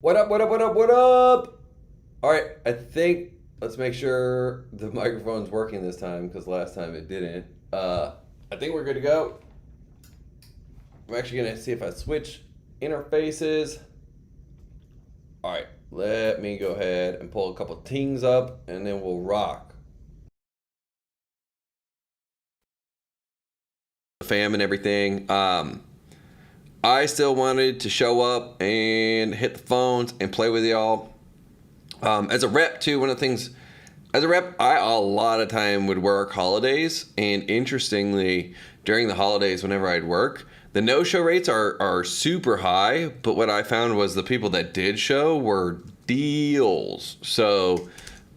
What up, what up, what up, what up? All right, let's make sure the microphone's working this time because last time it didn't. I think we're good to go. I'm actually going to see if I switch interfaces. All right, let me go ahead and pull a couple tings up and then we'll rock. Fam and everything. I still wanted to show up and hit the phones and play with y'all. As a rep too, one of the things, as a rep, I a lot of time would work holidays, and interestingly, during the holidays, whenever I'd work, the no-show rates are super high. But what I found was the people that did show were deals. So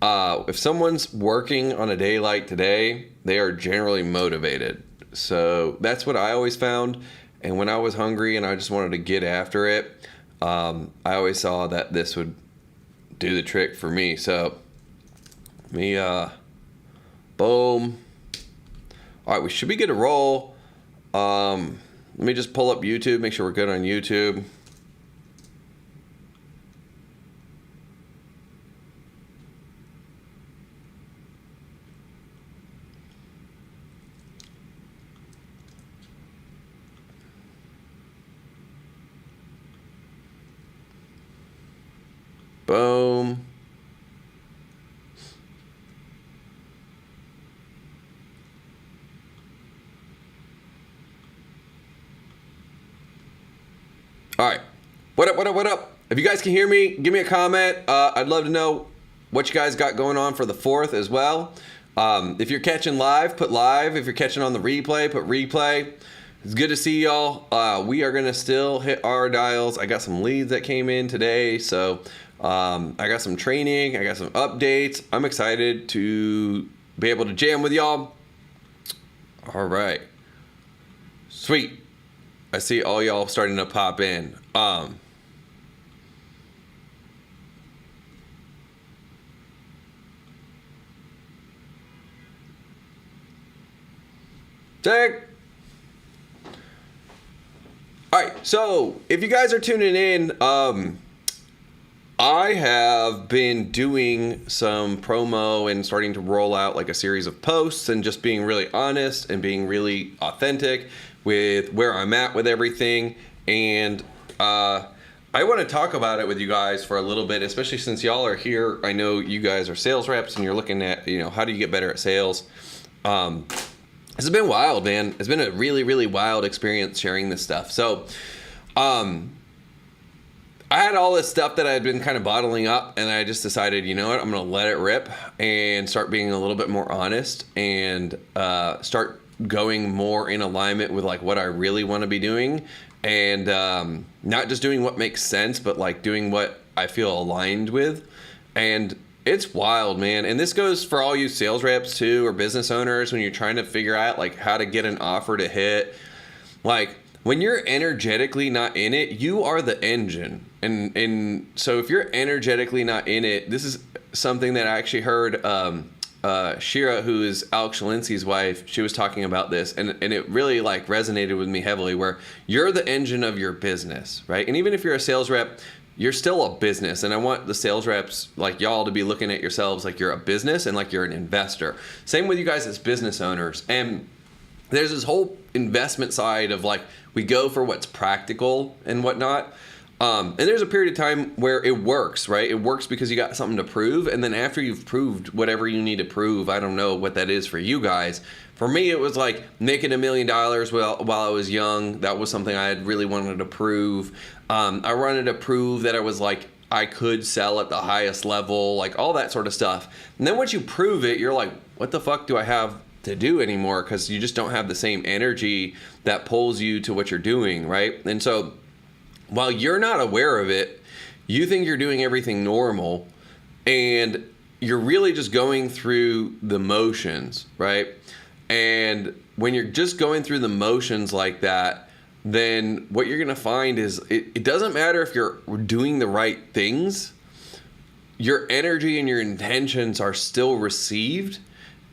if someone's working on a day like today, they are generally motivated. So that's what I always found. And when I was hungry and I just wanted to get after it, I always saw that this would do the trick for me. So boom. All right, we should be good to roll. Let me just pull up YouTube, make sure we're good on YouTube. Boom. All right. What up, what up, what up? If you guys can hear me, give me a comment. I'd love to know what you guys got going on for the 4th as well. If you're catching live, put live. If you're catching on the replay, put replay. It's good to see y'all. We are going to still hit our dials. I got some leads that came in today. So I got some training. I got some updates. I'm excited to be able to jam with y'all. All right. Sweet. I see all y'all starting to pop in. Check. All right, so if you guys are tuning in, I have been doing some promo and starting to roll out like a series of posts and just being really honest and being really authentic with where I'm at with everything. And I want to talk about it with you guys for a little bit, especially since y'all are here. I know you guys are sales reps and you're looking at, how do you get better at sales? This has been wild, man. It's been a really, really wild experience sharing this stuff. So, I had all this stuff that I had been kind of bottling up, and I just decided, you know what, I'm going to let it rip and start being a little bit more honest and start going more in alignment with like what I really want to be doing, and not just doing what makes sense, but like doing what I feel aligned with. And it's wild, man. And this goes for all you sales reps too, or business owners, when you're trying to figure out like how to get an offer to hit. Like, when you're energetically not in it, you are the engine. And so if you're energetically not in it, this is something that I actually heard Shira, who is Alex Shalinski's wife, she was talking about this, and it really like resonated with me heavily, where you're the engine of your business, right? And even if you're a sales rep, you're still a business. And I want the sales reps like y'all to be looking at yourselves like you're a business and like you're an investor. Same with you guys as business owners. And there's this whole investment side of like, we go for what's practical and whatnot. And there's a period of time where it works, right? It works because you got something to prove. And then after you've proved whatever you need to prove, I don't know what that is for you guys. For me, it was like making $1 million while I was young. That was something I had really wanted to prove. I wanted to prove that I was like, I could sell at the highest level, like all that sort of stuff. And then once you prove it, you're like, what the fuck do I have to do anymore? Because you just don't have the same energy that pulls you to what you're doing, right? And so while you're not aware of it, you think you're doing everything normal, and you're really just going through the motions, right? And when you're just going through the motions like that, then what you're gonna find is it doesn't matter if you're doing the right things, your energy and your intentions are still received,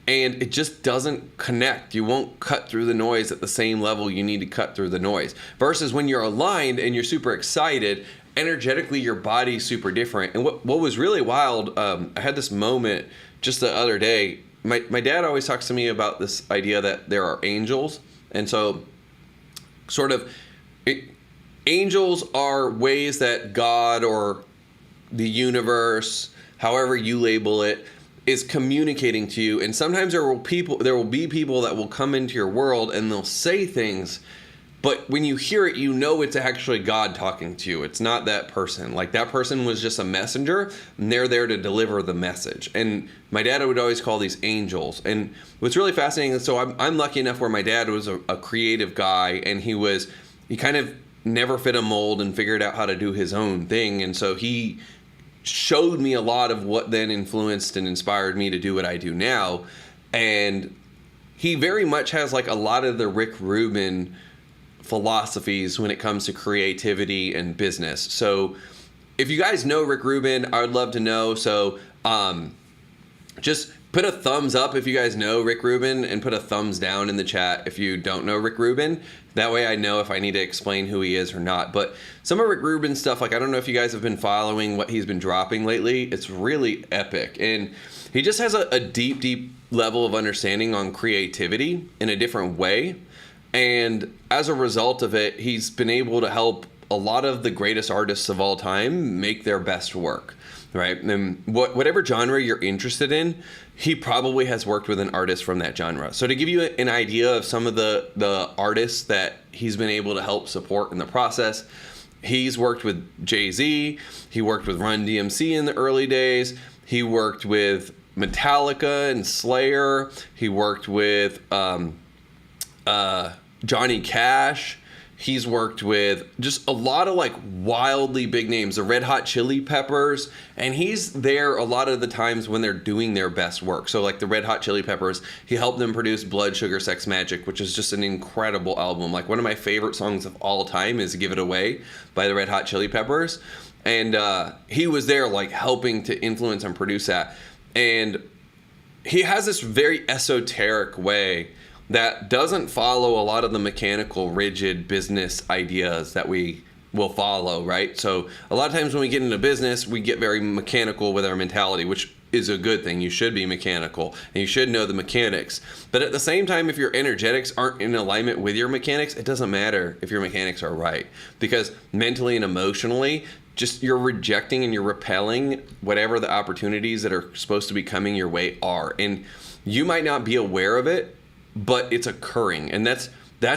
and it just doesn't connect. You won't cut through the noise at the same level you need to cut through the noise. Versus when you're aligned and you're super excited energetically your body's super different. And what was really wild, I had this moment just the other day. My dad always talks to me about this idea that there are angels. And so angels are ways that God or the universe, however you label it, is communicating to you. And sometimes there will be people that will come into your world and they'll say things, but when you hear it, you know it's actually God talking to you. It's not that person. Like, that person was just a messenger, and they're there to deliver the message. And my dad would always call these angels. And what's really fascinating, so I'm lucky enough where my dad was a creative guy, and he kind of never fit a mold and figured out how to do his own thing. And so he showed me a lot of what then influenced and inspired me to do what I do now. And he very much has like a lot of the Rick Rubin philosophies when it comes to creativity and business. So if you guys know Rick Rubin, I would love to know. So just put a thumbs up if you guys know Rick Rubin, and put a thumbs down in the chat if you don't know Rick Rubin. That way I know if I need to explain who he is or not. But some of Rick Rubin's stuff, like, I don't know if you guys have been following what he's been dropping lately. It's really epic. And he just has a deep, deep level of understanding on creativity in a different way. And as a result of it, he's been able to help a lot of the greatest artists of all time make their best work, right? And whatever genre you're interested in, he probably has worked with an artist from that genre. So to give you an idea of some of the artists that he's been able to help support in the process, he's worked with Jay-Z, he worked with Run DMC in the early days, he worked with Metallica and Slayer, he worked with Johnny Cash. He's worked with just a lot of like wildly big names, the Red Hot Chili Peppers, and he's there a lot of the times when they're doing their best work. So like the Red Hot Chili Peppers, he helped them produce Blood Sugar Sex Magic, which is just an incredible album. Like, one of my favorite songs of all time is Give It Away by the Red Hot Chili Peppers. And he was there like helping to influence and produce that. And he has this very esoteric way that doesn't follow a lot of the mechanical, rigid business ideas that we will follow, right? So a lot of times when we get into business, we get very mechanical with our mentality, which is a good thing. You should be mechanical, and you should know the mechanics. But at the same time, if your energetics aren't in alignment with your mechanics, it doesn't matter if your mechanics are right. Because mentally and emotionally, just you're rejecting and you're repelling whatever the opportunities that are supposed to be coming your way are. And you might not be aware of it, but it's occurring, and that's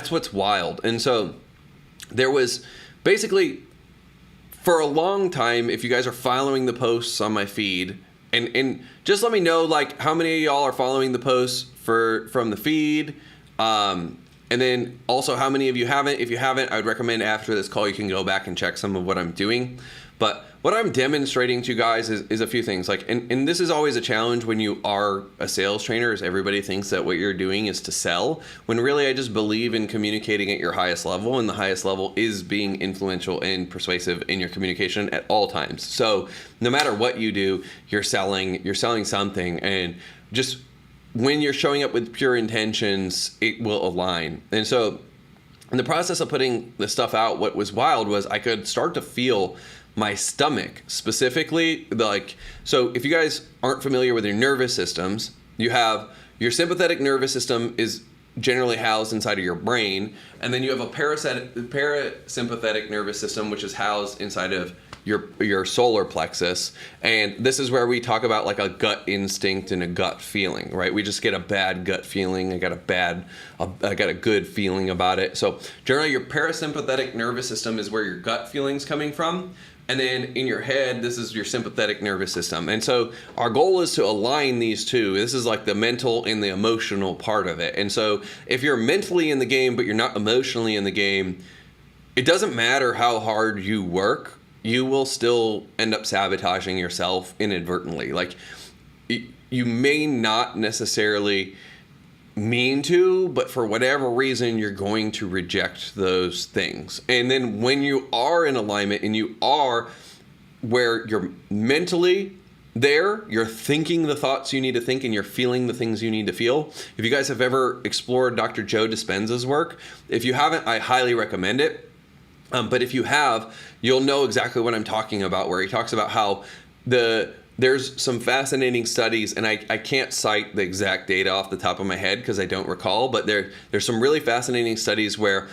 what's wild. And so there was basically, for a long time, if you guys are following the posts on my feed, and just let me know like how many of y'all are following the posts from the feed, and then also how many of you haven't. If you haven't, I would recommend after this call you can go back and check some of what I'm doing. But what I'm demonstrating to you guys is a few things. Like, and this is always a challenge when you are a sales trainer, is everybody thinks that what you're doing is to sell, when really I just believe in communicating at your highest level, and the highest level is being influential and persuasive in your communication at all times. So no matter what you do, you're selling something, and just when you're showing up with pure intentions, it will align. And so in the process of putting the stuff out, what was wild was I could start to feel my stomach specifically. So if you guys aren't familiar with your nervous systems, you have your sympathetic nervous system is generally housed inside of your brain, and then you have a parasympathetic nervous system, which is housed inside of your solar plexus. And this is where we talk about like a gut instinct and a gut feeling, right? We just get a bad gut feeling. I got a good feeling about it. So generally your parasympathetic nervous system is where your gut feeling's coming from. And then in your head, this is your sympathetic nervous system. And so our goal is to align these two. This is like the mental and the emotional part of it. And so if you're mentally in the game, but you're not emotionally in the game, it doesn't matter how hard you work, you will still end up sabotaging yourself inadvertently. Like, you may not necessarily mean to, but for whatever reason, you're going to reject those things. And then when you are in alignment and you are where you're mentally there, you're thinking the thoughts you need to think and you're feeling the things you need to feel. If you guys have ever explored Dr. Joe Dispenza's work, if you haven't, I highly recommend it. But if you have, you'll know exactly what I'm talking about, where he talks about how there's some fascinating studies, and I can't cite the exact data off the top of my head because I don't recall, but there's some really fascinating studies where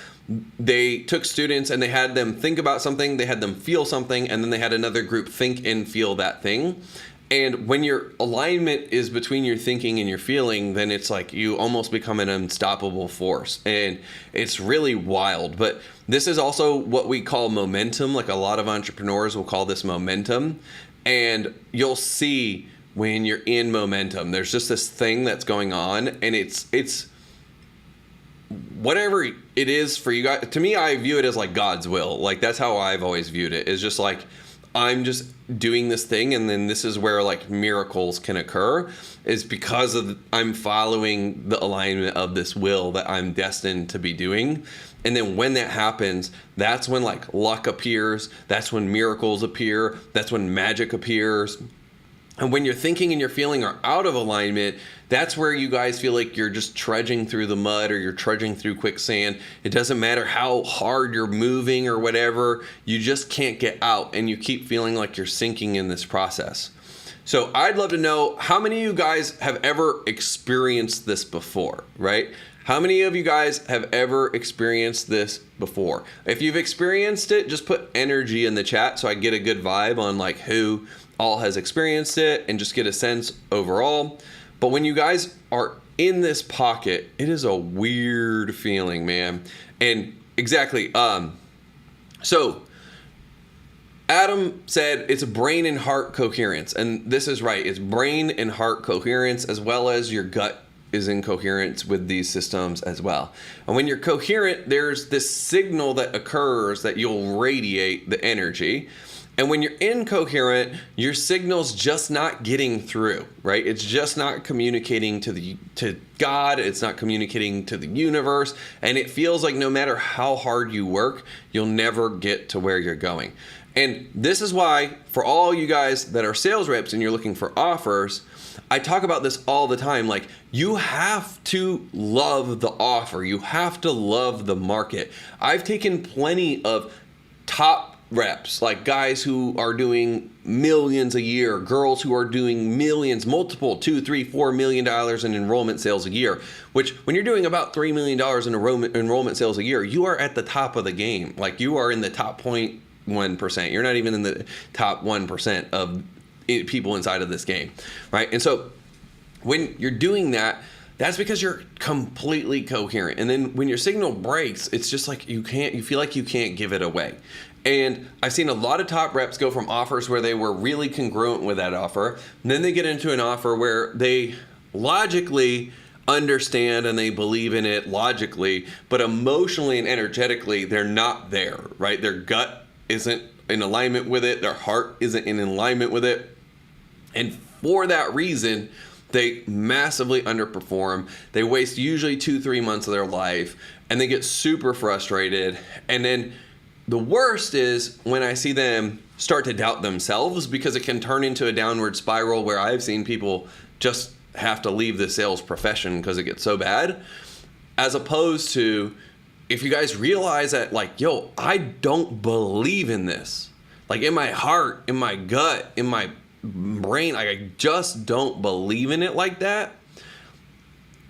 they took students and they had them think about something, they had them feel something, and then they had another group think and feel that thing. And when your alignment is between your thinking and your feeling, then it's like you almost become an unstoppable force. And it's really wild. But this is also what we call momentum. Like a lot of entrepreneurs will call this momentum. And you'll see when you're in momentum, there's just this thing that's going on. And it's whatever it is for you guys. To me, I view it as like God's will. Like that's how I've always viewed it. It's just like, I'm just doing this thing, and then this is where like miracles can occur, is because of I'm following the alignment of this will that I'm destined to be doing. And then when that happens, that's when like luck appears, that's when miracles appear, that's when magic appears. And when your thinking and your feeling are out of alignment, that's where you guys feel like you're just trudging through the mud or you're trudging through quicksand. It doesn't matter how hard you're moving or whatever, you just can't get out, and you keep feeling like you're sinking in this process. So I'd love to know how many of you guys have ever experienced this before, right? How many of you guys have ever experienced this before? If you've experienced it, just put energy in the chat so I get a good vibe on like who all has experienced it and just get a sense overall. But when you guys are in this pocket, it is a weird feeling, man. And exactly, so Adam said it's brain and heart coherence. And this is right. It's brain and heart coherence, as well as your gut is in coherence with these systems as well. And when you're coherent, there's this signal that occurs that you'll radiate the energy. And when you're incoherent, your signal's just not getting through, right? It's just not communicating to God. It's not communicating to the universe. And it feels like no matter how hard you work, you'll never get to where you're going. And this is why, for all you guys that are sales reps and you're looking for offers, I talk about this all the time. Like, you have to love the offer. You have to love the market. I've taken plenty of top reps, like guys who are doing millions a year, girls who are doing millions, multiple $2, $3, $4 million in enrollment sales a year, which when you're doing about $3 million in enrollment sales a year, you are at the top of the game. Like, you are in the top 0.1%. You're not even in the top 1% of people inside of this game, right? And so when you're doing that, that's because you're completely coherent. And then when your signal breaks, it's just like you feel like you can't give it away. And I've seen a lot of top reps go from offers where they were really congruent with that offer, and then they get into an offer where they logically understand and they believe in it logically, but emotionally and energetically, they're not there, right? Their gut isn't in alignment with it. Their heart isn't in alignment with it. And for that reason, they massively underperform. They waste usually 2-3 months of their life, and they get super frustrated. And then the worst is when I see them start to doubt themselves, because it can turn into a downward spiral where I've seen people just have to leave the sales profession because it gets so bad. As opposed to, if you guys realize that, like, yo, I don't believe in this. Like, in my heart, in my gut, in my brain, like, I just don't believe in it like that.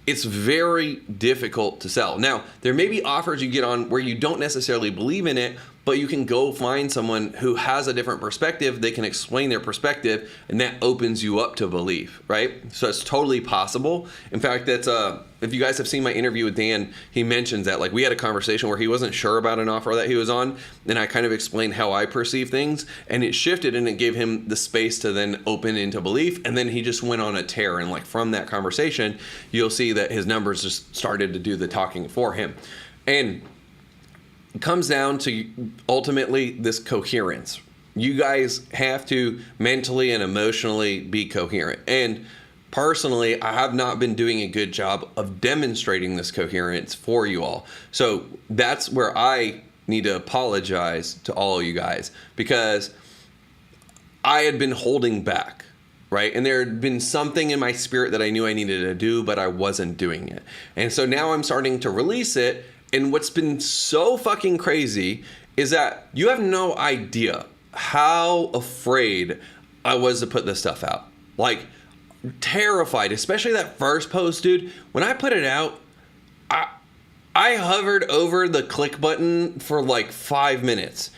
It's very difficult to sell. Now, there may be offers you get on where you don't necessarily believe in it, but you can go find someone who has a different perspective. They can explain their perspective, and that opens you up to belief, right? So it's totally possible. In fact, that's if you guys have seen my interview with Dan, he mentions that, like, we had a conversation where he wasn't sure about an offer that he was on, and I kind of explained how I perceive things, and it shifted, and it gave him the space to then open into belief, and then he just went on a tear. And like, from that conversation, you'll see that his numbers just started to do the talking for him. And it comes down to ultimately this coherence. You guys have to mentally and emotionally be coherent. And personally, I have not been doing a good job of demonstrating this coherence for you all. So that's where I need to apologize to all of you guys, because I had been holding back, right? And there had been something in my spirit that I knew I needed to do, but I wasn't doing it. And so now I'm starting to release it. And what's been so fucking crazy is that you have no idea how afraid I was to put this stuff out. Like, terrified, especially that first post, dude. When I put it out, I hovered over the click button for like 5 minutes.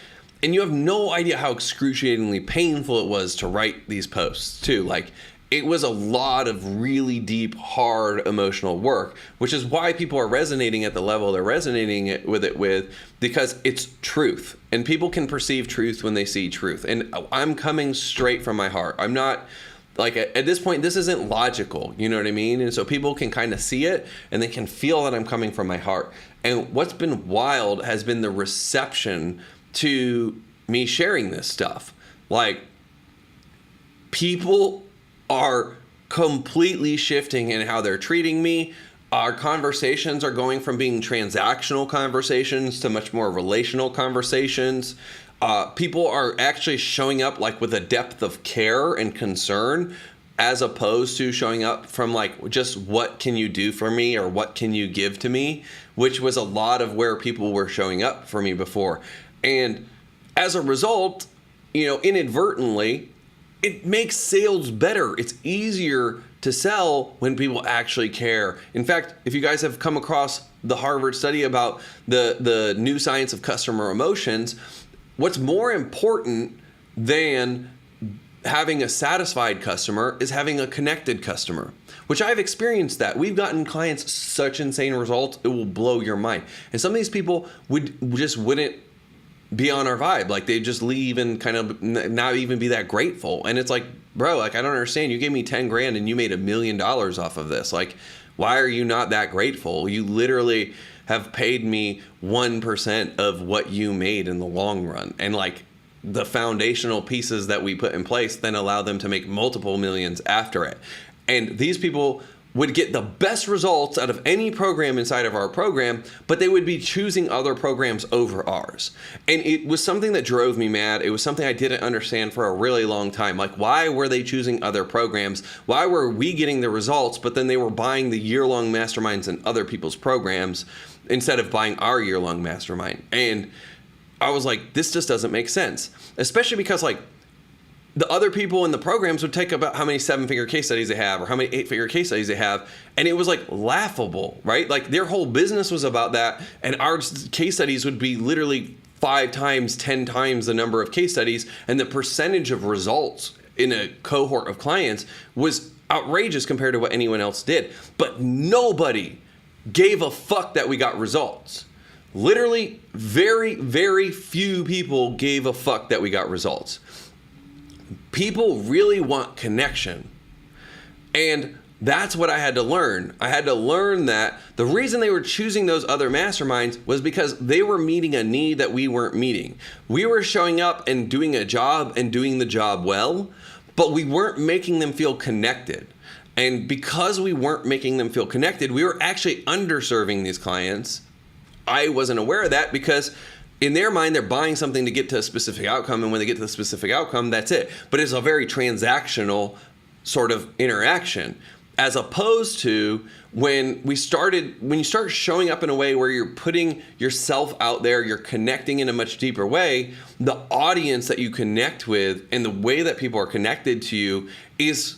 And you have no idea how excruciatingly painful it was to write these posts, too. Like, it was a lot of really deep, hard emotional work, which is why people are resonating at the level they're resonating with it, because it's truth. And people can perceive truth when they see truth. And I'm coming straight from my heart. I'm not, like, at this point, this isn't logical, you know what I mean? And so people can kind of see it, and they can feel that I'm coming from my heart. And what's been wild has been the reception to me sharing this stuff. Like, people are completely shifting in how they're treating me. Our conversations are going from being transactional conversations to much more relational conversations. People are actually showing up like with a depth of care and concern, as opposed to showing up from like just what can you do for me or what can you give to me, which was a lot of where people were showing up for me before. And as a result, you know, inadvertently, it makes sales better. It's easier to sell when people actually care. In fact, if you guys have come across the Harvard study about the new science of customer emotions, what's more important than having a satisfied customer is having a connected customer, which I've experienced that. We've gotten clients such insane results, it will blow your mind. And some of these people wouldn't be on our vibe. Like, they just leave and kind of not even be that grateful. And it's like, bro, like, I don't understand. You gave me 10 grand and you made $1 million off of this. Like, why are you not that grateful? You literally have paid me 1% of what you made in the long run. And like, the foundational pieces that we put in place then allow them to make multiple millions after it. And these people would get the best results out of any program inside of our program, but they would be choosing other programs over ours. And it was something that drove me mad. It was something I didn't understand for a really long time. Like, why were they choosing other programs? Why were we getting the results, but then they were buying the year-long masterminds in other people's programs instead of buying our year-long mastermind? And I was like, this just doesn't make sense. Especially because, like, the other people in the programs would take about how many 7-figure case studies they have or how many 8-figure case studies they have. And it was like laughable, right? Like, their whole business was about that. And our case studies would be literally 5 times, 10 times the number of case studies. And the percentage of results in a cohort of clients was outrageous compared to what anyone else did. But nobody gave a fuck that we got results. Literally, very, very few people gave a fuck that we got results. People really want connection. And that's what I had to learn. I had to learn that the reason they were choosing those other masterminds was because they were meeting a need that we weren't meeting. We were showing up and doing a job and doing the job well, but we weren't making them feel connected. And because we weren't making them feel connected, we were actually underserving these clients. I wasn't aware of that because in their mind, they're buying something to get to a specific outcome, and when they get to the specific outcome, that's it. But it's a very transactional sort of interaction, as opposed to when you start showing up in a way where you're putting yourself out there, you're connecting in a much deeper way, the audience that you connect with and the way that people are connected to you is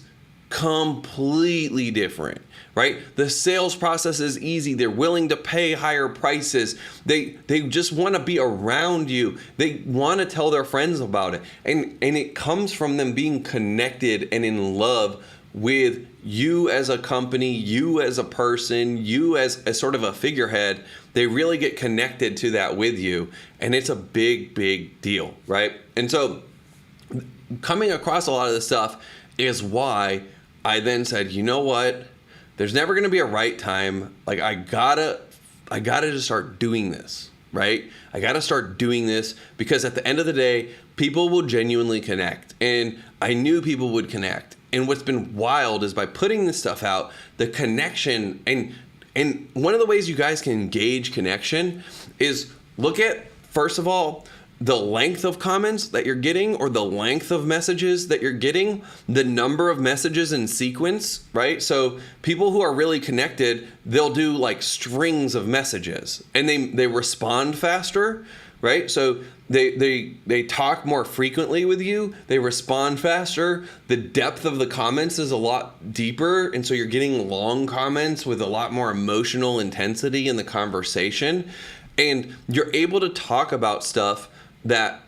completely different. Right? The sales process is easy. They're willing to pay higher prices. They just want to be around you. They want to tell their friends about it. And it comes from them being connected and in love with you as a company, you as a person, you as sort of a figurehead. They really get connected to that with you. And it's a big, big deal, right? And so coming across a lot of this stuff is why I then said, you know what? There's never going to be a right time. Like, I gotta just start doing this, right? I gotta start doing this because at the end of the day, people will genuinely connect. And I knew people would connect. And what's been wild is by putting this stuff out, the connection, and one of the ways you guys can gauge connection is look at, first of all, the length of comments that you're getting or the length of messages that you're getting, the number of messages in sequence, right? So people who are really connected, they'll do like strings of messages and they respond faster, right? So They talk more frequently with you. They respond faster. The depth of the comments is a lot deeper, and so you're getting long comments with a lot more emotional intensity in the conversation, and you're able to talk about stuff that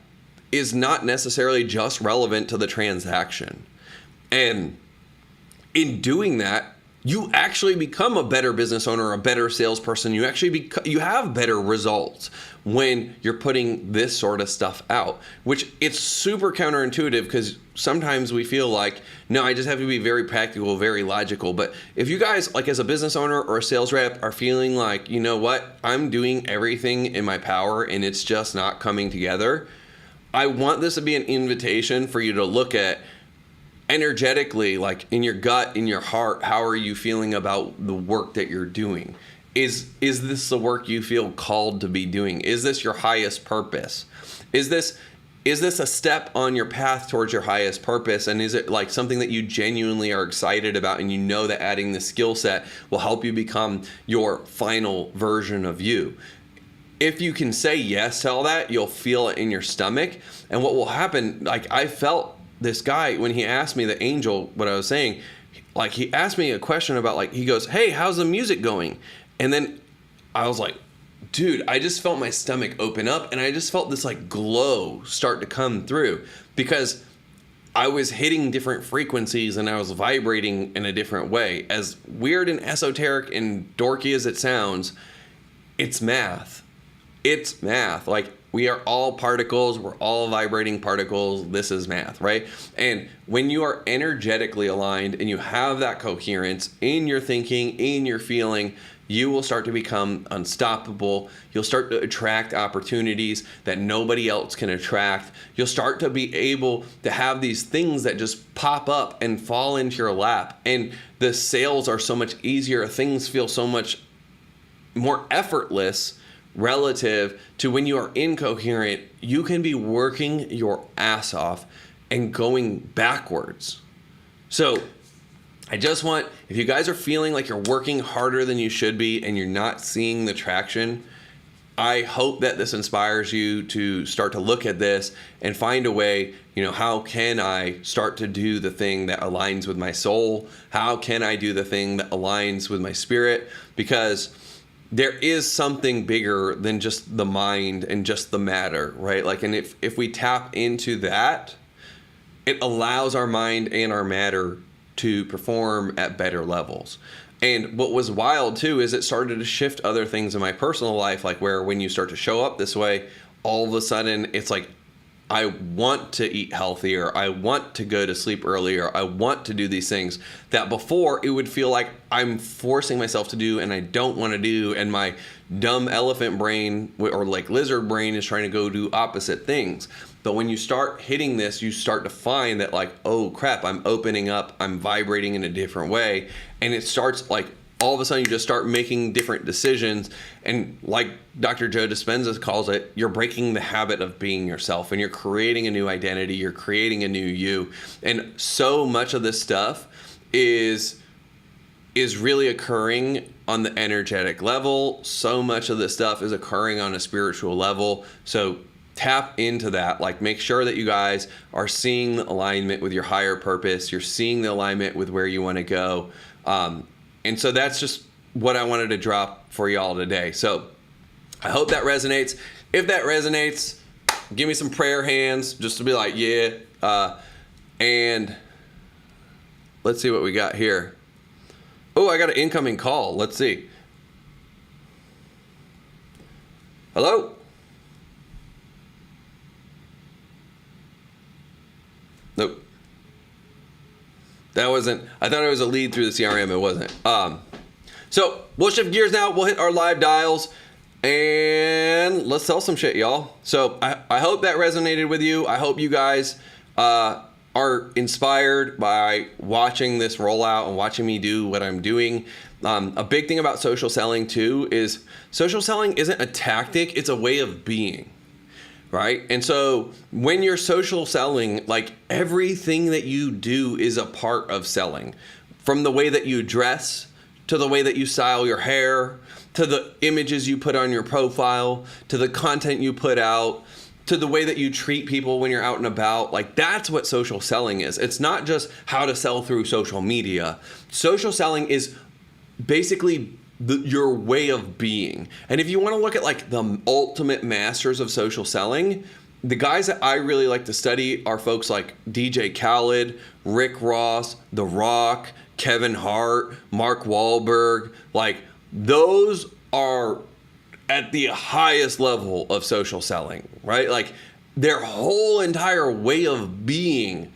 is not necessarily just relevant to the transaction. And in doing that, you actually become a better business owner, a better salesperson. You actually you have better results when you're putting this sort of stuff out, which it's super counterintuitive because sometimes we feel like, no, I just have to be very practical, very logical. But if you guys, like as a business owner or a sales rep, are feeling like, you know what, I'm doing everything in my power and it's just not coming together, I want this to be an invitation for you to look at energetically, like in your gut, in your heart, how are you feeling about the work that you're doing? Is this the work you feel called to be doing? Is this your highest purpose? Is this a step on your path towards your highest purpose? And is it like something that you genuinely are excited about and you know that adding the skill set will help you become your final version of you? If you can say yes to all that, you'll feel it in your stomach. And what will happen, like I felt this guy, when he asked me, the angel, what I was saying, like he asked me a question about, like, he goes, hey, how's the music going? And then I was like, dude, I just felt my stomach open up and I just felt this like glow start to come through because I was hitting different frequencies and I was vibrating in a different way. As weird and esoteric and dorky as it sounds, it's math. It's math. Like, we are all particles. We're all vibrating particles. This is math, right? And when you are energetically aligned and you have that coherence in your thinking, in your feeling, you will start to become unstoppable. You'll start to attract opportunities that nobody else can attract. You'll start to be able to have these things that just pop up and fall into your lap. And the sales are so much easier. Things feel so much more effortless relative to when you are incoherent. You can be working your ass off and going backwards. So I just want, if you guys are feeling like you're working harder than you should be and you're not seeing the traction, I hope that this inspires you to start to look at this and find a way, how can I start to do the thing that aligns with my soul? How can I do the thing that aligns with my spirit? Because there is something bigger than just the mind and just the matter, right? Like, and if we tap into that, it allows our mind and our matter to perform at better levels. And what was wild too is it started to shift other things in my personal life, like where when you start to show up this way, all of a sudden it's like, I want to eat healthier. I want to go to sleep earlier. I want to do these things that before it would feel like I'm forcing myself to do and I don't want to do. And my dumb elephant brain or like lizard brain is trying to go do opposite things. But when you start hitting this, you start to find that like, oh crap, I'm opening up. I'm vibrating in a different way. And it starts like, all of a sudden you just start making different decisions. And like Dr. Joe Dispenza calls it, you're breaking the habit of being yourself and you're creating a new identity. You're creating a new you. And so much of this stuff is really occurring on the energetic level. So much of this stuff is occurring on a spiritual level. So tap into that. Like, make sure that you guys are seeing the alignment with your higher purpose. You're seeing the alignment with where you want to go. And so that's just what I wanted to drop for y'all today. So I hope that resonates. If that resonates, give me some prayer hands just to be like, yeah. And let's see what we got here. Oh, I got an incoming call. Let's see. Hello? Nope. That wasn't, I thought it was a lead through the CRM. It wasn't. So we'll shift gears now. We'll hit our live dials and let's sell some shit, y'all. So I hope that resonated with you. I hope you guys are inspired by watching this rollout and watching me do what I'm doing. A big thing about social selling too is social selling isn't a tactic. It's a way of being. Right? And so when you're social selling, like everything that you do is a part of selling. From the way that you dress, to the way that you style your hair, to the images you put on your profile, to the content you put out, to the way that you treat people when you're out and about. Like, that's what social selling is. It's not just how to sell through social media. Social selling is basically your way of being. And if you want to look at like the ultimate masters of social selling, the guys that I really like to study are folks like DJ Khaled, Rick Ross, The Rock, Kevin Hart, Mark Wahlberg. Like, those are at the highest level of social selling, right? Like, their whole entire way of being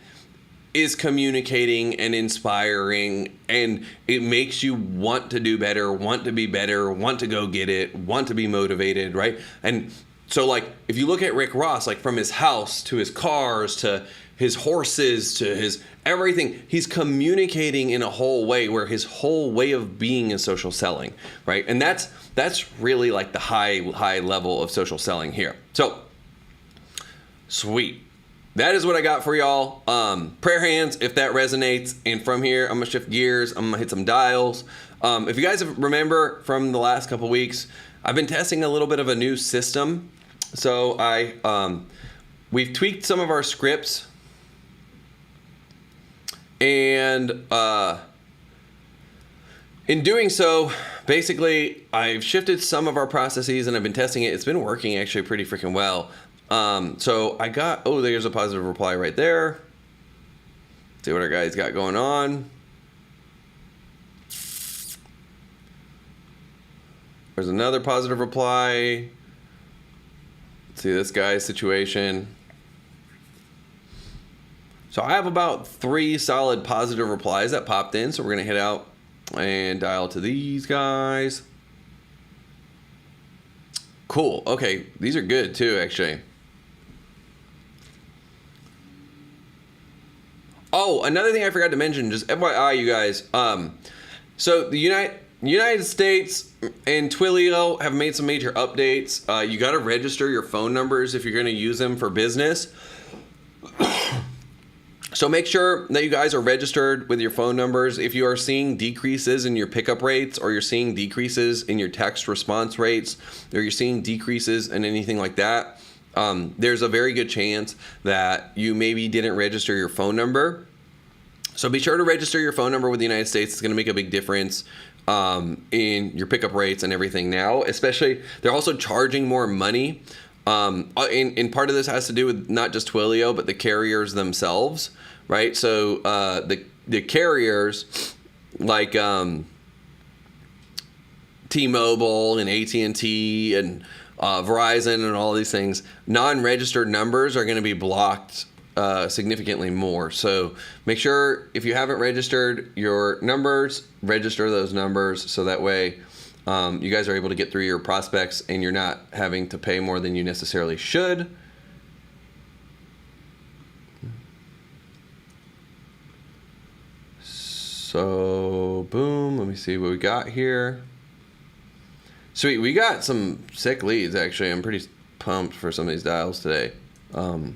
is communicating and inspiring, and it makes you want to do better, want to be better, want to go get it, want to be motivated, right? And so, like, if you look at Rick Ross, like, from his house to his cars to his horses to his everything, he's communicating in a whole way where his whole way of being is social selling, right? And that's really like the high level of social selling here. So, sweet. That is what I got for y'all. Prayer hands, if that resonates. And from here, I'm going to shift gears. I'm going to hit some dials. If you guys remember from the last couple weeks, I've been testing a little bit of a new system. So we've tweaked some of our scripts. And in doing so, basically, I've shifted some of our processes and I've been testing it. It's been working actually pretty freaking well. So I got, there's a positive reply right there. Let's see what our guys got going on. There's another positive reply. Let's see this guy's situation. So I have about 3 solid positive replies that popped in. So we're going to hit out and dial to these guys. Cool. Okay. These are good too, actually. Oh, another thing I forgot to mention, just FYI, you guys. So the United States and Twilio have made some major updates. You got to register your phone numbers if you're going to use them for business. So make sure that you guys are registered with your phone numbers. If you are seeing decreases in your pickup rates, or you're seeing decreases in your text response rates, or you're seeing decreases in anything like that, there's a very good chance that you maybe didn't register your phone number. So be sure to register your phone number with the United States. It's going to make a big difference in your pickup rates and everything now. Especially, they're also charging more money. And part of this has to do with not just Twilio, but the carriers themselves, right? So the carriers like T-Mobile and AT&T and Verizon and all these things, non-registered numbers are going to be blocked significantly more. So make sure, if you haven't registered your numbers, register those numbers so that way you guys are able to get through your prospects and you're not having to pay more than you necessarily should. So, boom, let me see what we got here. Sweet, we got some sick leads, actually. I'm pretty pumped for some of these dials today. All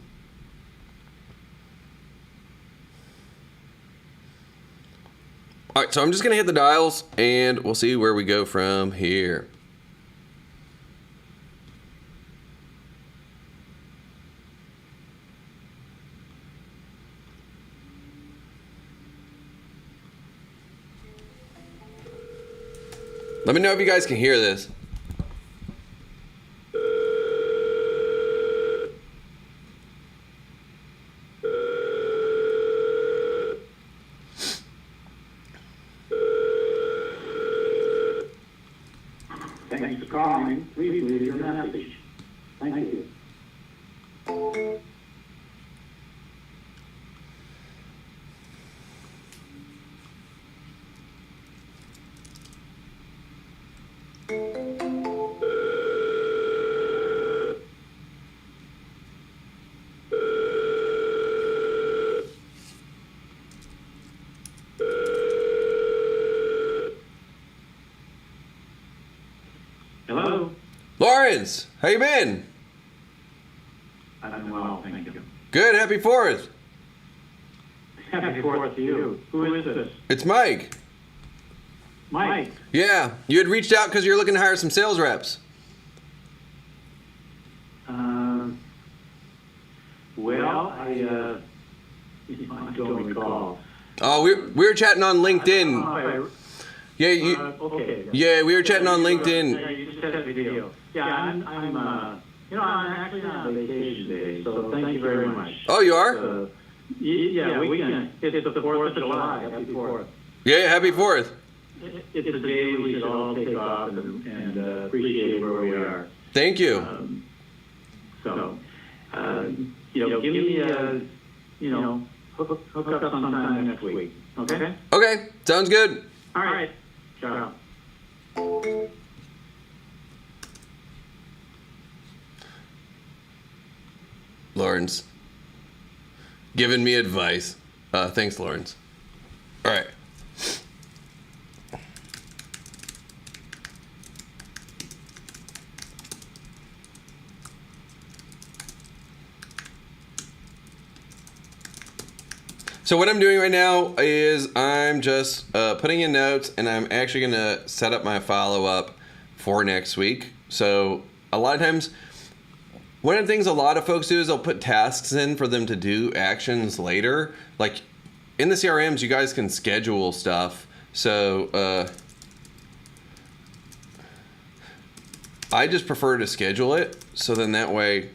right, so I'm just going to hit the dials, and we'll see where we go from here. Let me know if you guys can hear this. Thanks for calling. Please leave your message. Thank you. Hello? Lawrence, how you been? I'm well, thank you. Good, happy 4th. Happy 4th to you. Who is this? It's Mike. Mike. Yeah, you had reached out because you're looking to hire some sales reps. I don't recall. Oh, we were chatting on LinkedIn. Yeah, Okay. yeah, we were chatting on LinkedIn. Yeah, you just had a video. Yeah, I'm I'm actually on vacation today, so thank you very much. Oh, you are? Yeah, weekend. It's the 4th of July. Happy 4th. Yeah, happy 4th. It's a day we should all take off and appreciate where we are. Thank you. Give me hook up sometime next week. Okay? Okay, sounds good. All right. Ciao. Lawrence, giving me advice. Thanks, Lawrence. All right. So what I'm doing right now is I'm just putting in notes, and I'm actually going to set up my follow-up for next week. So a lot of times, one of the things a lot of folks do is they'll put tasks in for them to do actions later. Like in the CRMs, you guys can schedule stuff. So I just prefer to schedule it. So then that way,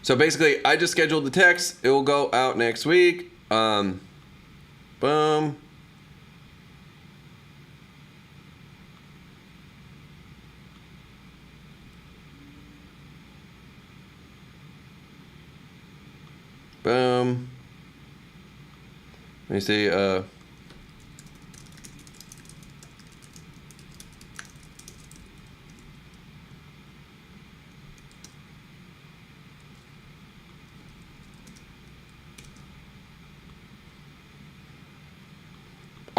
so basically, I just scheduled the text. It will go out next week. Boom. Boom. Let me see. All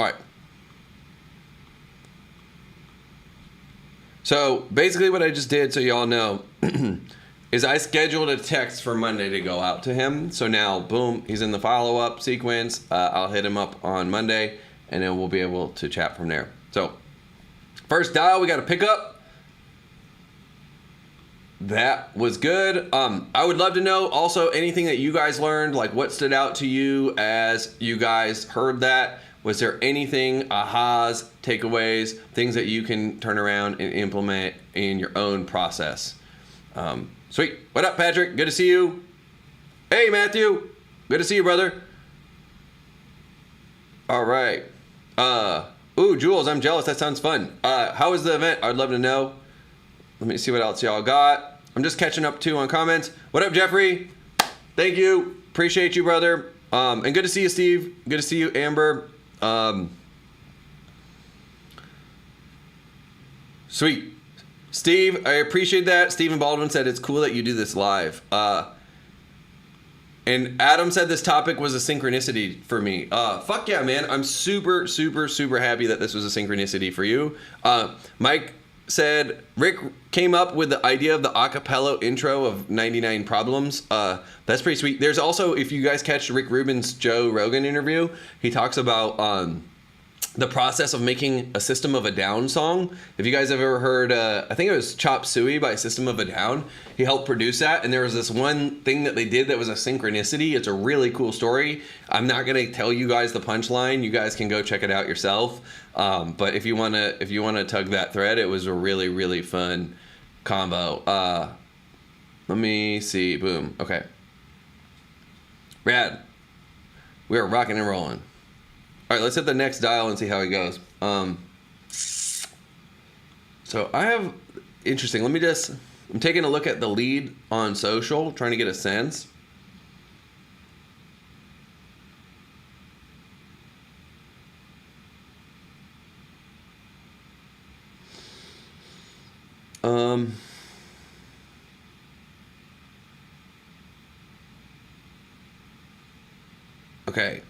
right. So basically what I just did, so y'all know, is I scheduled a text for Monday to go out to him. So now, boom, he's in the follow-up sequence. I'll hit him up on Monday, and then we'll be able to chat from there. So first dial, we got to pick up. That was good. I would love to know also anything that you guys learned, like what stood out to you as you guys heard that. Was there anything, ahas, takeaways, things that you can turn around and implement in your own process? Sweet. What up, Patrick? Good to see you. Hey, Matthew. Good to see you, brother. All right. Ooh, Jules, I'm jealous. That sounds fun. How was the event? I'd love to know. Let me see what else y'all got. I'm just catching up too on comments. What up, Jeffrey? Thank you. Appreciate you, brother. And good to see you, Steve. Good to see you, Amber. Sweet. Steve, I appreciate that. Stephen Baldwin said it's cool that you do this live. And Adam said this topic was a synchronicity for me. Fuck yeah, man. I'm super, super, super happy that this was a synchronicity for you. Mike said Rick came up with the idea of the acapella intro of 99 Problems. That's pretty sweet. There's also, if you guys catch Rick Rubin's Joe Rogan interview, he talks about the process of making a System of a Down song. If you guys have ever heard, I think it was Chop Suey by System of a Down. He helped produce that, and there was this one thing that they did that was a synchronicity. It's a really cool story. I'm not gonna tell you guys the punchline. You guys can go check it out yourself. But if you wanna tug that thread, it was a really, really fun combo. Let me see. Boom. Okay. Rad. We are rocking and rolling. All right, let's hit the next dial and see how it goes. So I have, interesting, I'm taking a look at the lead on social, trying to get a sense. Okay,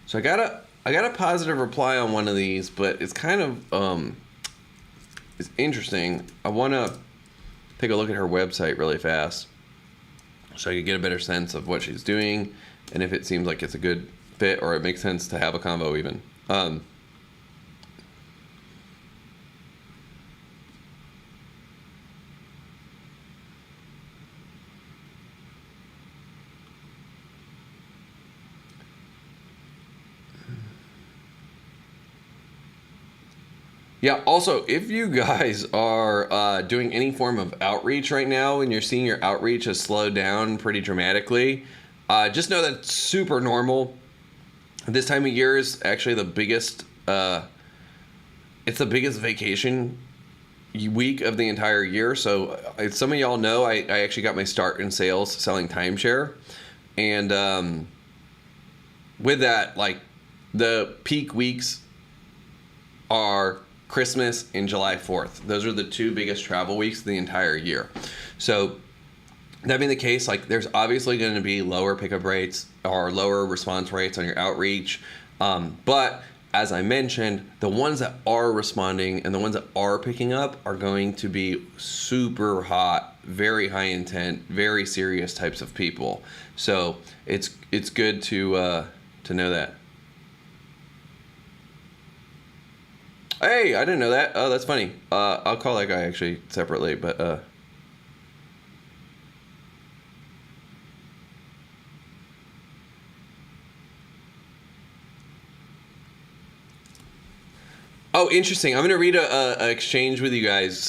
so I got a positive reply on one of these, but it's kind of it's interesting. I want to take a look at her website really fast so I can get a better sense of what she's doing and if it seems like it's a good fit or it makes sense to have a combo even. Yeah. Also, if you guys are doing any form of outreach right now and you're seeing your outreach has slowed down pretty dramatically, just know that's super normal. This time of year is actually the biggest. It's the biggest vacation week of the entire year. So some of y'all know I actually got my start in sales selling timeshare, and with that, like the peak weeks are Christmas and July 4th. Those are the two biggest travel weeks of the entire year. So that being the case, like there's obviously going to be lower pickup rates or lower response rates on your outreach. But as I mentioned, the ones that are responding and the ones that are picking up are going to be super hot, very high intent, very serious types of people. So it's good to know that. Hey, I didn't know that. Oh, that's funny. I'll call that guy actually separately, but oh, interesting. I'm gonna read a exchange with you guys.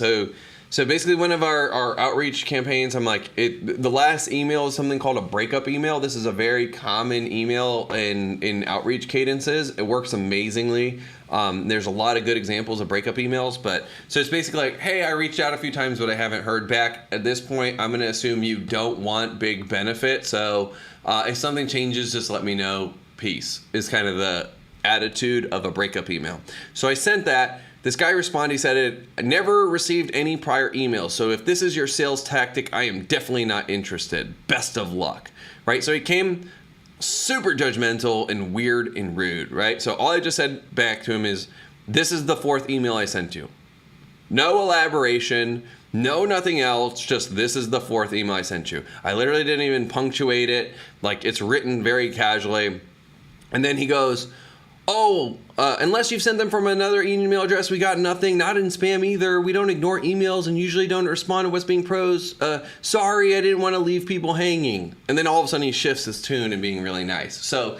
So basically, one of our outreach campaigns, I'm like, the last email is something called a breakup email. This is a very common email in outreach cadences. It works amazingly. There's a lot of good examples of breakup emails, but so it's basically like, hey, I reached out a few times, but I haven't heard back. At this point, I'm gonna assume you don't want big benefit. So if something changes, just let me know. Peace is kind of the attitude of a breakup email. So I sent that. This guy responded, he said, I never received any prior emails. So if this is your sales tactic, I am definitely not interested. Best of luck, right? So he came super judgmental and weird and rude, right? So all I just said back to him is, this is the fourth email I sent you. No elaboration, no nothing else, just this is the fourth email I sent you. I literally didn't even punctuate it. Like it's written very casually. And then he goes, unless you've sent them from another email address, we got nothing, not in spam either. We don't ignore emails and usually don't respond to what's being prosed. Sorry, I didn't want to leave people hanging. And then all of a sudden he shifts his tune and being really nice. So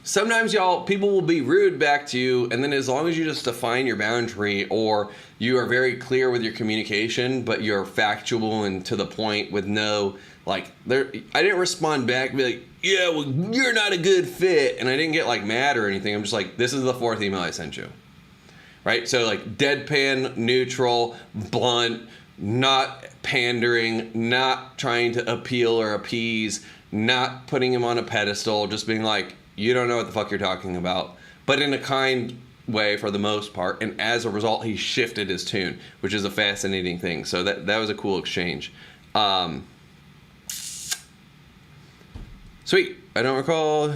sometimes people will be rude back to you, and then as long as you just define your boundary or you are very clear with your communication, but you're factual and to the point with no, I didn't respond back and be like, yeah, well, you're not a good fit. And I didn't get mad or anything. I'm just like, this is the fourth email I sent you. Right? So deadpan, neutral, blunt, not pandering, not trying to appeal or appease, not putting him on a pedestal, just being like, you don't know what the fuck you're talking about. But in a kind way for the most part. And as a result, he shifted his tune, which is a fascinating thing. So that was a cool exchange. Sweet. I don't recall.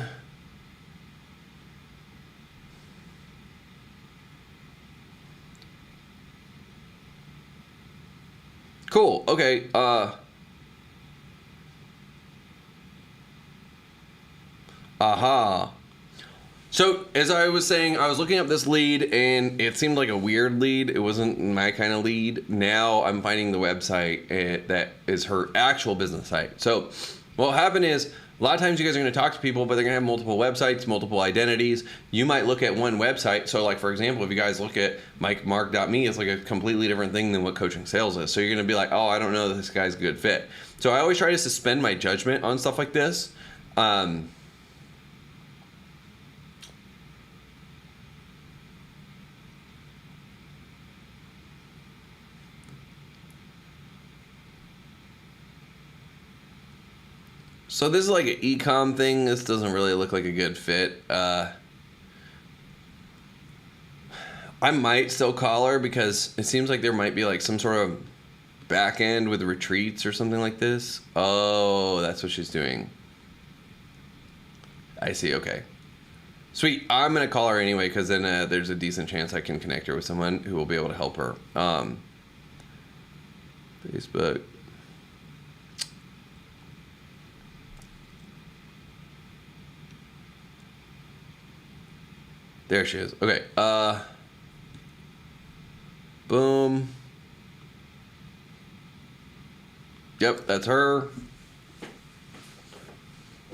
Cool. Okay. Aha. So as I was saying, I was looking up this lead and it seemed like a weird lead. It wasn't my kind of lead. Now I'm finding the website that is her actual business site. So what happened is, a lot of times you guys are going to talk to people, but they're going to have multiple websites, multiple identities. You might look at one website. So for example, if you guys look at mikemark.me, it's a completely different thing than what coaching sales is. So you're going to be like, oh, I don't know that this guy's a good fit. So I always try to suspend my judgment on stuff like this. So this is an e-com thing. This doesn't really look like a good fit. I might still call her because it seems like there might be some sort of back end with retreats or something like this. Oh, that's what she's doing. I see. Okay. Sweet. I'm going to call her anyway because then there's a decent chance I can connect her with someone who will be able to help her. Facebook. There she is. Okay. Boom. Yep, that's her. All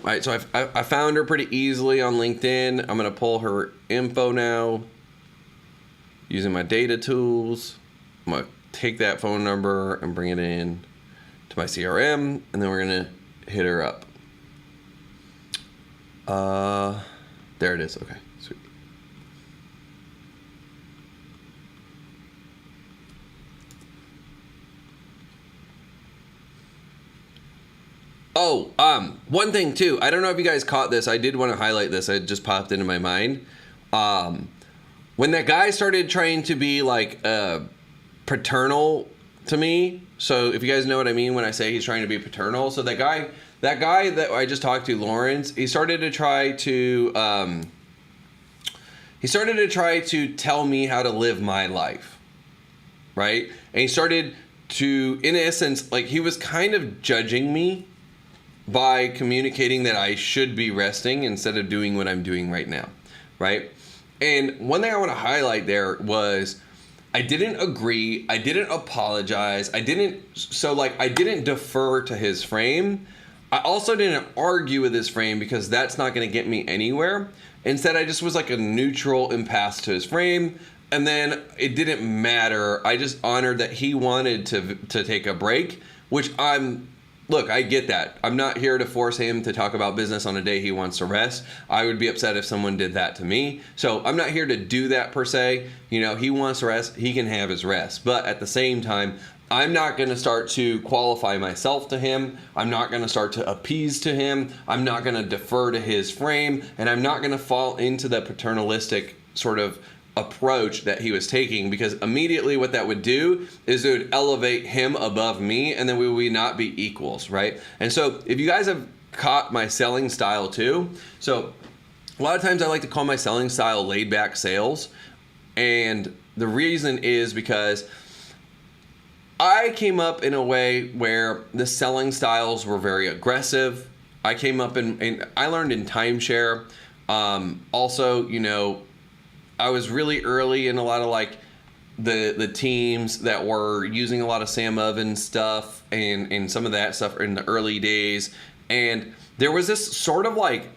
right, so I found her pretty easily on LinkedIn. I'm going to pull her info now. using my data tools. I'm going to take that phone number and bring it in to my CRM, and then we're going to hit her up. There it is. Okay, sweet. Oh, one thing too. I don't know if you guys caught this. I did want to highlight this. It just popped into my mind. When that guy started trying to be like paternal to me. So if you guys know what I mean when I say he's trying to be paternal. So that guy that I just talked to, Lawrence, he started to try to tell me how to live my life, right? And he started to, in essence, like he was kind of judging me by communicating that I should be resting instead of doing what I'm doing right now, right? And one thing I want to highlight there was I didn't agree, I didn't apologize, I didn't defer to his frame. I also didn't argue with his frame because that's not going to get me anywhere. Instead, I just was like a neutral impasse to his frame, and then it didn't matter. I just honored that he wanted to take a break, which look, I get that. I'm not here to force him to talk about business on a day he wants to rest. I would be upset if someone did that to me. So I'm not here to do that per se. You know, he wants to rest, he can have his rest. But at the same time, I'm not going to start to qualify myself to him. I'm not going to start to appease to him. I'm not going to defer to his frame. And I'm not going to fall into the paternalistic sort of approach that he was taking, because immediately what that would do is it would elevate him above me, and then we would not be equals, right? And so if you guys have caught my selling style too, so a lot of times I like to call my selling style laid back sales. And the reason is because I came up in a way where the selling styles were very aggressive. I came up and I learned in timeshare. Also, you know, I was really early in a lot of like the teams that were using a lot of Sam Ovens stuff and some of that stuff in the early days. And there was this sort of like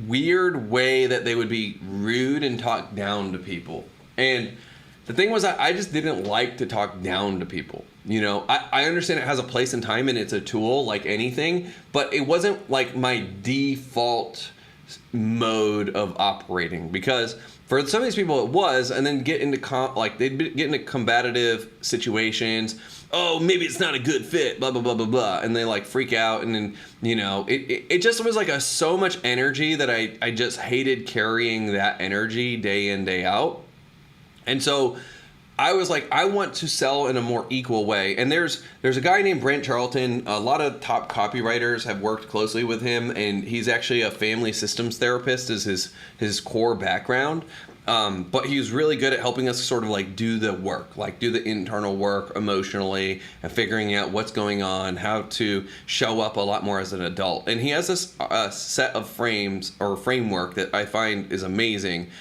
weird way that they would be rude and talk down to people. And the thing was, I just didn't like to talk down to people. You know, I understand it has a place and time and it's a tool like anything, but it wasn't like my default mode of operating, because for some of these people it was, and then get into they'd get into combative situations. Oh, maybe it's not a good fit, blah blah blah blah blah, and they like freak out, and then you know it just was like so much energy that I just hated carrying that energy day in day out. And so I was like, I want to sell in a more equal way. And there's a guy named Brent Charlton. A lot of top copywriters have worked closely with him, and he's actually a family systems therapist is his core background. But he's really good at helping us sort of like do the work, like do the internal work emotionally and figuring out what's going on, how to show up a lot more as an adult. And he has this set of frames or framework that I find is amazing.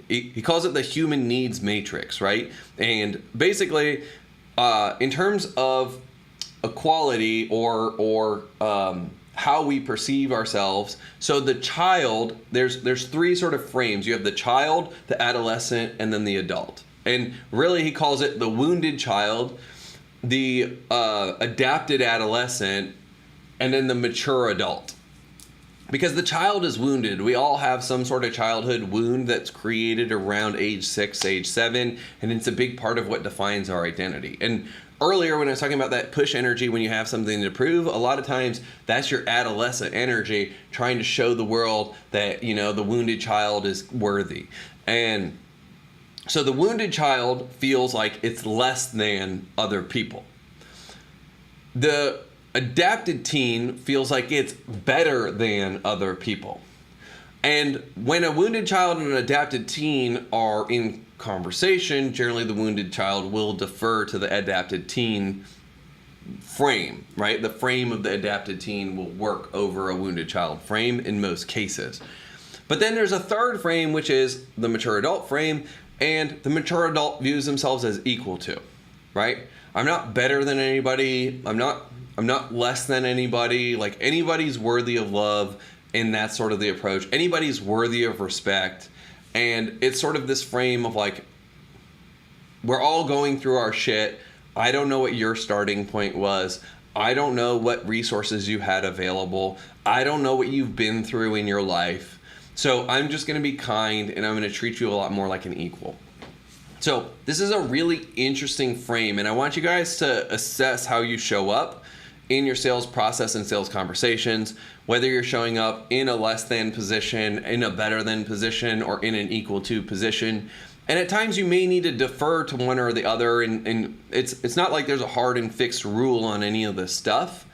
He calls it the human needs matrix, right? And basically, in terms of equality or how we perceive ourselves. So the child, there's three sort of frames. You have the child, the adolescent, and then the adult. And really he calls it the wounded child, the adapted adolescent, and then the mature adult. Because the child is wounded. We all have some sort of childhood wound that's created around age 6, age 7, and it's a big part of what defines our identity. And earlier when I was talking about that push energy, when you have something to prove, a lot of times that's your adolescent energy trying to show the world that, you know, the wounded child is worthy. And so the wounded child feels like it's less than other people. The adapted teen feels like it's better than other people. And when a wounded child and an adapted teen are in conversation, generally the wounded child will defer to the adapted teen frame, right? The frame of the adapted teen will work over a wounded child frame in most cases. But then there's a third frame, which is the mature adult frame, and the mature adult views themselves as equal to, right? I'm not better than anybody. I'm not less than anybody. Like, anybody's worthy of love, and that's sort of the approach. Anybody's worthy of respect. And it's sort of this frame of like, we're all going through our shit. I don't know what your starting point was. I don't know what resources you had available. I don't know what you've been through in your life. So I'm just going to be kind, and I'm going to treat you a lot more like an equal. So this is a really interesting frame, and I want you guys to assess how you show up in your sales process and sales conversations, whether you're showing up in a less than position, in a better than position, or in an equal to position. And at times you may need to defer to one or the other, and it's not like there's a hard and fixed rule on any of this stuff.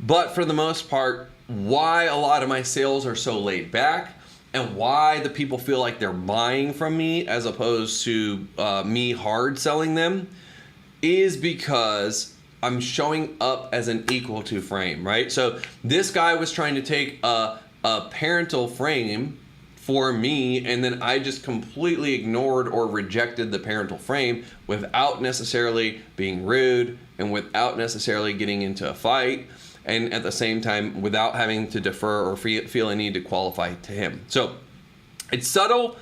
But for the most part, why a lot of my sales are so laid back and why the people feel like they're buying from me as opposed to me hard selling them is because I'm showing up as an equal to frame, right? So this guy was trying to take a parental frame for me, and then I just completely ignored or rejected the parental frame without necessarily being rude and without necessarily getting into a fight, and at the same time without having to defer or feel a need to qualify to him. So it's subtle,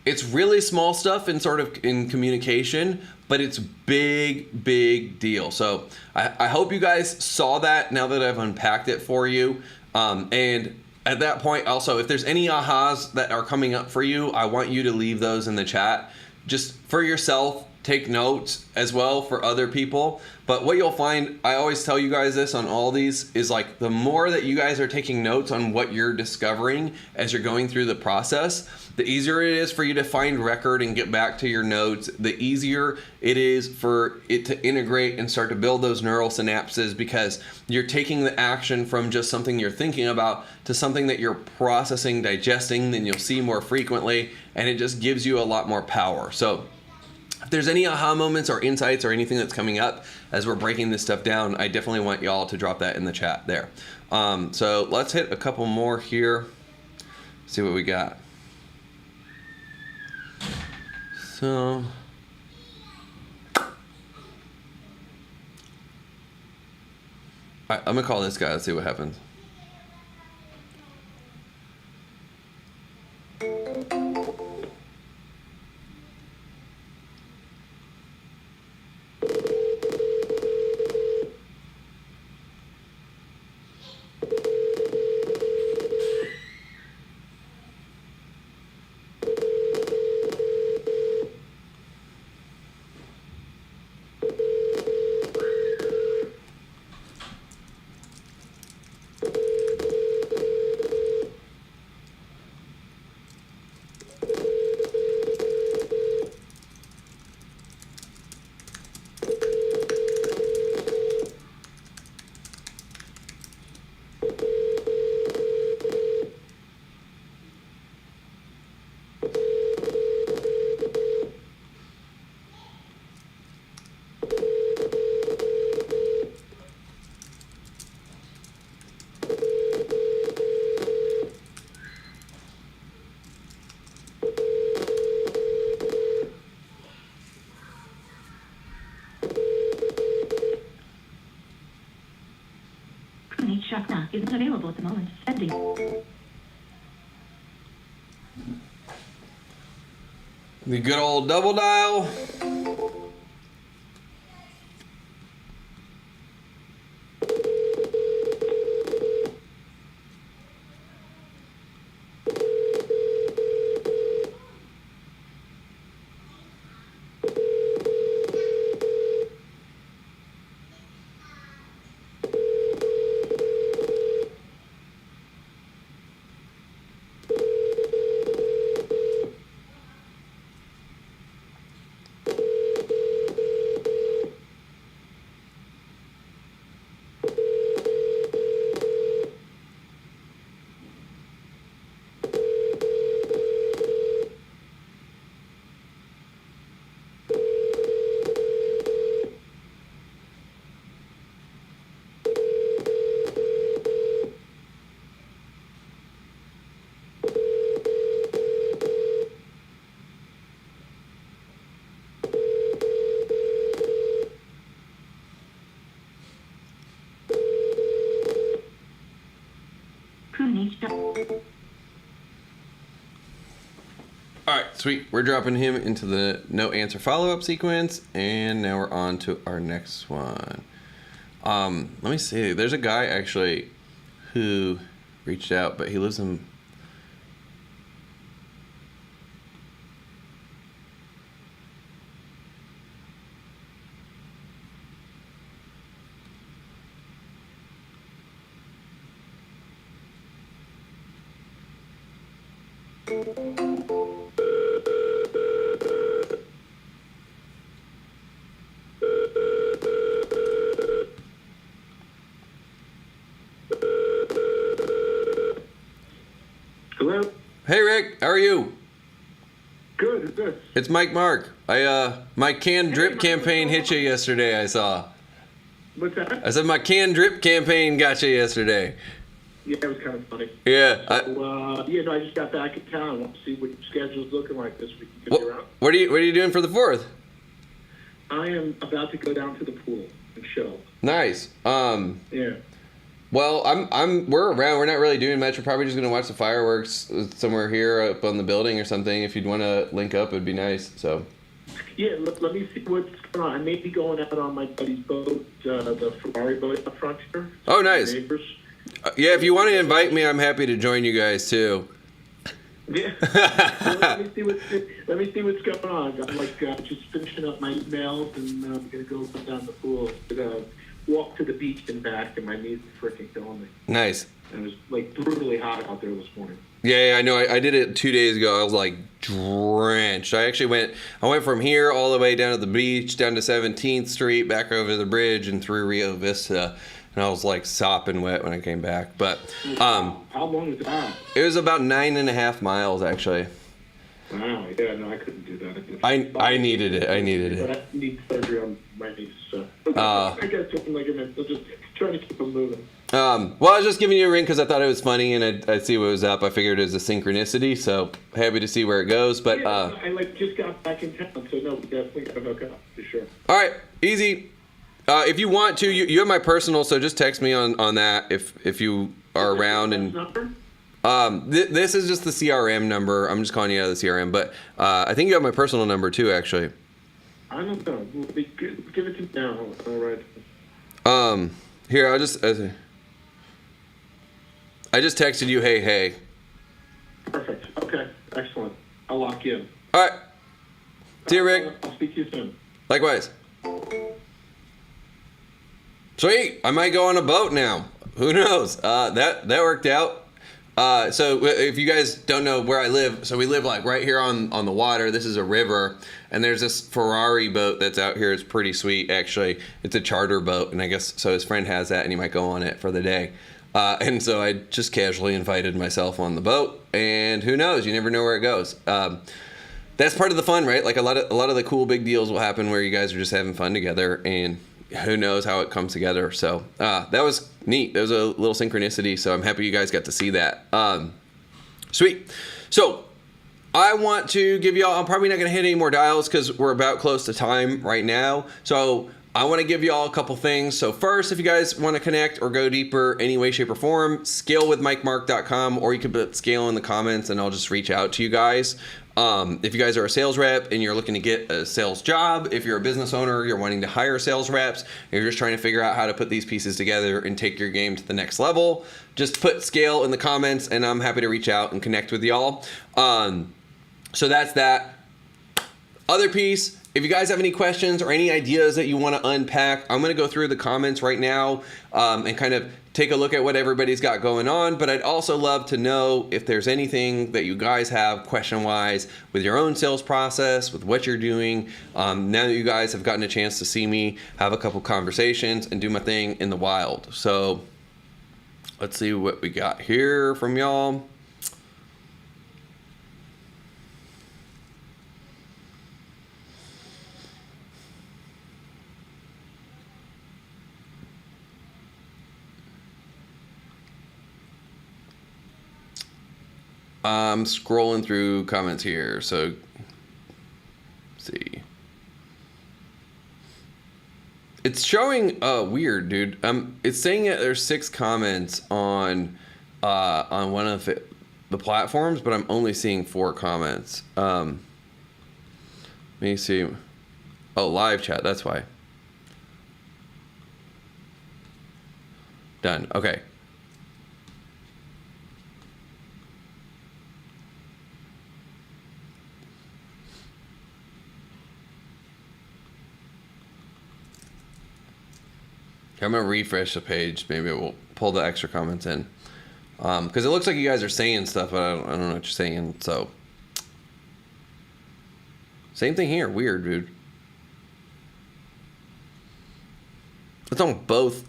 it's really small stuff in sort of in communication, but it's big deal. So I hope you guys saw that now that I've unpacked it for you. And at that point, also, if there's any ahas that are coming up for you, I want you to leave those in the chat. Just for yourself, take notes as well for other people. But what you'll find, I always tell you guys this on all these, is like the more that you guys are taking notes on what you're discovering as you're going through the process, the easier it is for you to find record and get back to your notes. The easier it is for it to integrate and start to build those neural synapses, because you're taking the action from just something you're thinking about to something that you're processing, digesting, then you'll see more frequently, and it just gives you a lot more power. So if there's any aha moments or insights or anything that's coming up as we're breaking this stuff down, I definitely want y'all to drop that in the chat there. So let's hit a couple more here. See what we got. So I'm gonna call this guy. Let's see what happens. Shakna isn't available at the moment. Sending. The good old double dial. All right, sweet. We're dropping him into the no answer follow-up sequence, and now we're on to our next one. Let me see. There's a guy actually who reached out, but he lives in... Hello? Hey, Rick. How are you? Good, who's this? It's Mike Mark. My canned drip campaign hit you yesterday, I saw. What's that? I said my canned drip campaign got you yesterday. Yeah, it was kind of funny. Yeah. I just got back in town. I want to see what your schedule's looking like this week. You around? What are you doing for the 4th? I am about to go down to the pool and show. Nice. Yeah. Well, we're around. We're not really doing much. We're probably just gonna watch the fireworks somewhere here up on the building or something. If you'd want to link up, it'd be nice. So. Yeah, let me see what's going on. I may be going out on my buddy's boat, the Ferrari boat up front here. Oh, nice. Neighbors. Yeah, if you want to invite me, I'm happy to join you guys too. Yeah. Well, let me see what's going on. I'm just finishing up my emails, and I'm gonna go down the pool. Gonna walk to the beach and back, and my knees are freaking killing me. Nice. And it was brutally hot out there this morning. Yeah, I know. I did it 2 days ago. I was drenched. I went from here all the way down to the beach, down to 17th Street, back over the bridge, and through Rio Vista. And I was sopping wet when I came back. But How long is that? it was about 9.5 miles actually. Wow. Yeah. No, I couldn't do that. I needed it. But I need surgery on my knees. So I got something ligaments. So just trying to keep them moving. Well, I was just giving you a ring because I thought it was funny and I'd see what was up. I figured it was a synchronicity, so happy to see where it goes. But I just got back in town, so no, we definitely gotta hook up for sure. All right, easy. If you want to, you have my personal, so just text me on that if you are around. And this is just the CRM number. I'm just calling you out of the CRM, but I think you have my personal number too, actually. I don't know. Give it to me now. All right. Here, I just texted you, hey. Perfect. Okay. Excellent. I'll lock you in. All right. See you, Rick. I'll speak to you soon. Likewise. Sweet. I might go on a boat now. Who knows? That worked out. So if you guys don't know where I live, so we live right here on the water. This is a river, and there's this Ferrari boat that's out here. It's pretty sweet, actually. It's a charter boat, and I guess so his friend has that, and he might go on it for the day. And so I just casually invited myself on the boat, and who knows? You never know where it goes. That's part of the fun, right? A lot of the cool big deals will happen where you guys are just having fun together, and who knows how it comes together. So that was neat. There was a little synchronicity, so I'm happy you guys got to see that. Sweet. So I want to give y'all, I'm probably not going to hit any more dials because we're about close to time right now. So I want to give y'all a couple things. So first, if you guys want to connect or go deeper any way, shape, or form, scalewithmikemark.com, or you could put scale in the comments and I'll just reach out to you guys. If you guys are a sales rep and you're looking to get a sales job, if you're a business owner, you're wanting to hire sales reps, you're just trying to figure out how to put these pieces together and take your game to the next level, just put scale in the comments and I'm happy to reach out and connect with y'all. So that's that. Other piece, if you guys have any questions or any ideas that you want to unpack, I'm going to go through the comments right now and kind of take a look at what everybody's got going on. But I'd also love to know if there's anything that you guys have question-wise with your own sales process, with what you're doing. Now that you guys have gotten a chance to see me, have a couple conversations, and do my thing in the wild. So let's see what we got here from y'all. I'm scrolling through comments here, so let's see. It's showing weird, dude. It's saying that there's 6 comments on one of the platforms, but I'm only seeing 4 comments. Let me see. Oh, live chat. That's why. Done. Okay. I'm gonna refresh the page. Maybe it will pull the extra comments in. Because it looks like you guys are saying stuff, but I don't know what you're saying. So, same thing here. Weird, dude. It's on both.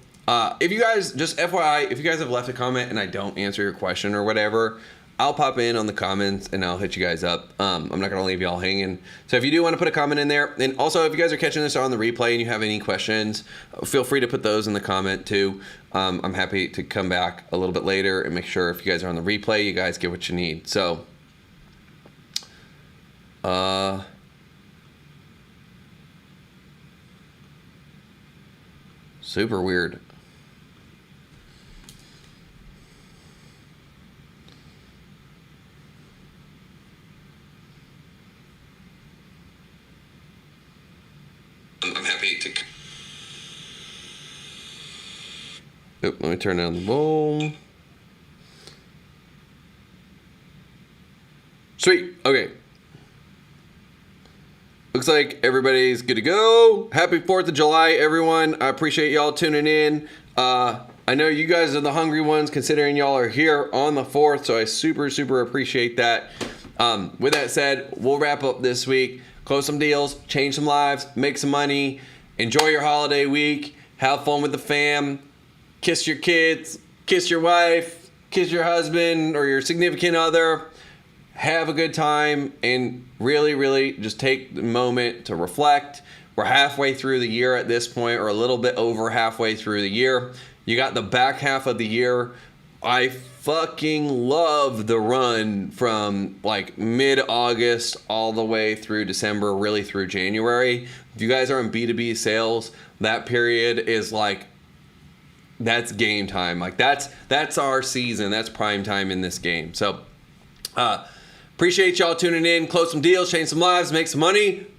If you guys, just FYI, if you guys have left a comment and I don't answer your question or whatever, I'll pop in on the comments and I'll hit you guys up. I'm not gonna leave y'all hanging. So if you do want to put a comment in there, and also if you guys are catching this on the replay and you have any questions, feel free to put those in the comment too. I'm happy to come back a little bit later and make sure if you guys are on the replay, you guys get what you need. So, super weird. I'm happy to. Oop, let me turn down the volume. Sweet. Okay. Looks like everybody's good to go. Happy 4th of July, everyone. I appreciate y'all tuning in. I know you guys are the hungry ones considering y'all are here on the 4th, so I super, super appreciate that. With that said, we'll wrap up this week. Close some deals, change some lives, make some money, enjoy your holiday week, have fun with the fam, kiss your kids, kiss your wife, kiss your husband or your significant other, have a good time, and really, really just take the moment to reflect. We're halfway through the year at this point, or a little bit over halfway through the year. You got the back half of the year. I fucking love the run from like mid-August all the way through December, really through January. If you guys are in B2B sales, that period is like, that's game time. Like that's our season. That's prime time in this game. So appreciate y'all tuning in. Close some deals, change some lives, make some money.